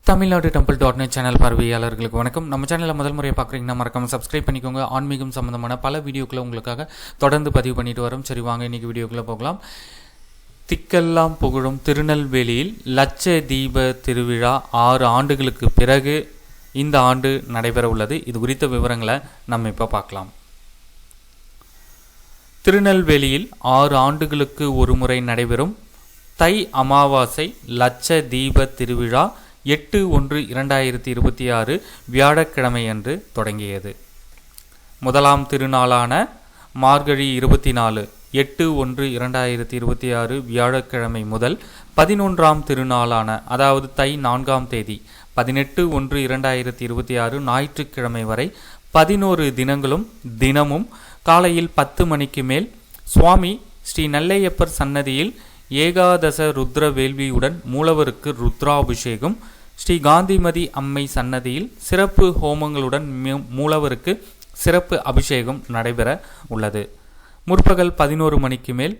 Tamil Nadu டெம்பிள்.net channel பார்வையாளர்களுக்கு வணக்கம். நம்ம சேனலில் முதல் முறையை பார்க்குறீங்கன்னா மறக்காம சப்ஸ்கிரைப் பண்ணிக்கோங்க. ஆன்மீகம் சம்பந்தமான பல வீடியோக்களை உங்களுக்காக தொடர்ந்து பதிவு பண்ணிட்டு வரோம். சரி வாங்க இன்றைக்கி வீடியோக்குள்ளே போகலாம். திக்கெல்லாம் புகழும் திருநெல்வேலியில் லட்ச தீப திருவிழா 6 ஆண்டுகளுக்கு பிறகு இந்த ஆண்டு நடைபெற உள்ளது. இது குறித்த விவரங்களை நம்ம இப்போ பார்க்கலாம். திருநெல்வேலியில் 6 ஆண்டுகளுக்கு ஒரு முறை நடைபெறும் தை அமாவாசை லட்ச தீப திருவிழா 8/1/2026 வியாழக்கிழமை அன்று தொடங்கியது. முதலாம் திருநாளான மார்கழி 24 8/1/2026 வியாழக்கிழமை முதல் 11ஆம் திருநாளான அதாவது தை 4ஆம் தேதி 18/1/2026 ஞாயிற்றுக்கிழமை வரை 11 தினமும் காலையில் 10 மணிக்கு மேல் சுவாமி ஸ்ரீ நெல்லையப்பர் சன்னதியில் ஏகாதச ருத்ர வேள்வியுடன் மூலவருக்கு ருத்ராபிஷேகம், ஸ்ரீ காந்திமதி அம்மை சன்னதியில் சிறப்பு ஹோமங்களுடன் மூலவருக்கு சிறப்பு அபிஷேகம் நடைபெற உள்ளது. முற்பகல் 11 மணிக்கு மேல்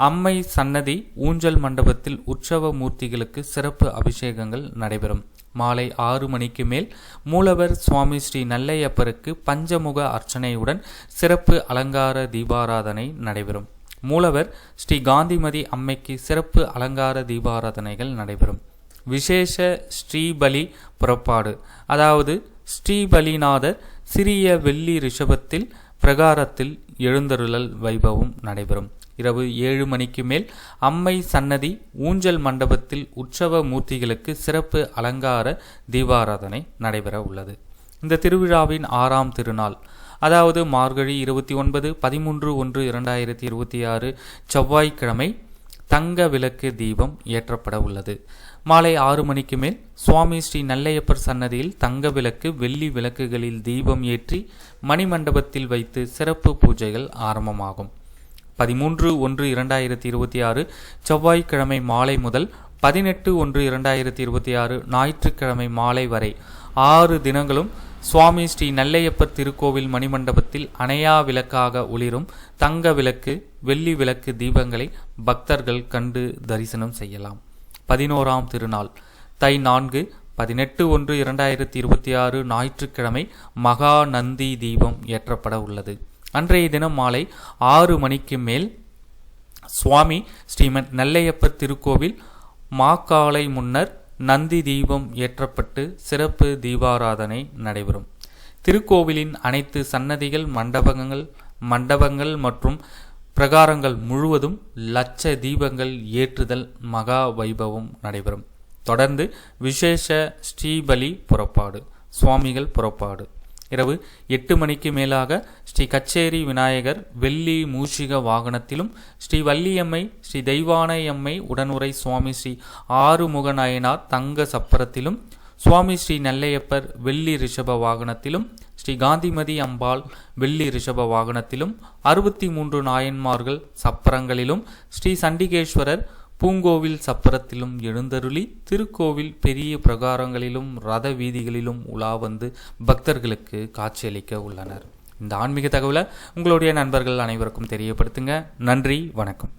அம்மை சன்னதி ஊஞ்சல் மண்டபத்தில் உற்சவ மூர்த்திகளுக்கு சிறப்பு அபிஷேகங்கள் நடைபெறும். மாலை 6 மணிக்கு மேல் மூலவர் சுவாமி ஸ்ரீ நெல்லையப்பருக்கு பஞ்சமுக அர்ச்சனையுடன் சிறப்பு அலங்கார தீபாராதனை நடைபெறும். மூலவர் ஸ்ரீ காந்திமதி அம்மைக்கு சிறப்பு அலங்கார தீபாராதனைகள் நடைபெறும். விசேஷ ஸ்ரீபலி புறப்பாடு அதாவது ஸ்ரீபலிநாதர் சிறிய வெள்ளி ரிஷபத்தில் பிரகாரத்தில் எழுந்தருளல் வைபவம் நடைபெறும். இரவு 7 மணிக்கு மேல் அம்மை சன்னதி ஊஞ்சல் மண்டபத்தில் உற்சவ மூர்த்திகளுக்கு சிறப்பு அலங்கார தீபாராதனை நடைபெற உள்ளது. இந்த திருவிழாவின் 6ஆம் திருநாள் அதாவது மார்கழி 29/13/1/2026 செவ்வாய்க்கிழமை தங்க விளக்கு தீபம் ஏற்றப்பட உள்ளது. மாலை 6 மணிக்கு மேல் சுவாமி ஸ்ரீ நெல்லையப்பர் சன்னதியில் தங்க விளக்கு வெள்ளி விளக்குகளில் தீபம் ஏற்றி மணிமண்டபத்தில் வைத்து சிறப்பு பூஜைகள் ஆரம்பமாகும். 13/1/2026 செவ்வாய்க்கிழமை மாலை முதல் 18/1/2026 ஞாயிற்றுக்கிழமை மாலை வரை 6 தினங்களும் சுவாமி ஸ்ரீ நெல்லையப்பர் திருக்கோவில் மணிமண்டபத்தில் அணையா விளக்காக ஒளிரும் தங்க விளக்கு வெள்ளி விளக்கு தீபங்களை பக்தர்கள் கண்டு தரிசனம் செய்யலாம். 11ஆம் திருநாள் தை 4 18/1/2026 ஞாயிற்றுக்கிழமை மகா நந்தி தீபம் ஏற்றப்பட உள்ளது. அன்றைய தினம் மாலை 6 மணிக்கு மேல் சுவாமி ஸ்ரீமன் நெல்லையப்பர் திருக்கோவில் மாக்காலை முன்னர் நந்தி தீபம் ஏற்றப்பட்டு சிறப்பு தீபாராதனை நடைபெறும். திருக்கோவிலின் அனைத்து சன்னதிகள் மண்டபங்கள் மற்றும் பிரகாரங்கள் முழுவதும் லட்ச தீபங்கள் ஏற்றுதல் மகா வைபவம் நடைபெறும். தொடர்ந்து விசேஷ ஸ்ரீபலி புறப்பாடு சுவாமிகள் புறப்பாடு இரவு 8 மணிக்கு மேலாக ஸ்ரீ கச்சேரி விநாயகர் வெள்ளி மூஷிக வாகனத்திலும், ஸ்ரீ வள்ளியம்மை ஸ்ரீ தெய்வானையம்மை உடனுரை சுவாமி ஸ்ரீ ஆறுமுக நாயனார் தங்க சப்பரத்திலும், சுவாமி ஸ்ரீ நெல்லையப்பர் வெள்ளி ரிஷப வாகனத்திலும், ஸ்ரீ காந்திமதி அம்பாள் வெள்ளி ரிஷப வாகனத்திலும், 63 நாயன்மார்கள் சப்பரங்களிலும், ஸ்ரீ சண்டிகேஸ்வரர் பூங்கோவில் சப்பரத்திலும் எழுந்தருளி திருக்கோவில் பெரிய பிரகாரங்களிலும் ரத வீதிகளிலும் உலா வந்து பக்தர்களுக்கு காட்சியளிக்க உள்ளனர். இந்த ஆன்மீக தகவலை உங்களுடைய நண்பர்கள் அனைவருக்கும் தெரியப்படுத்துங்க. நன்றி, வணக்கம்.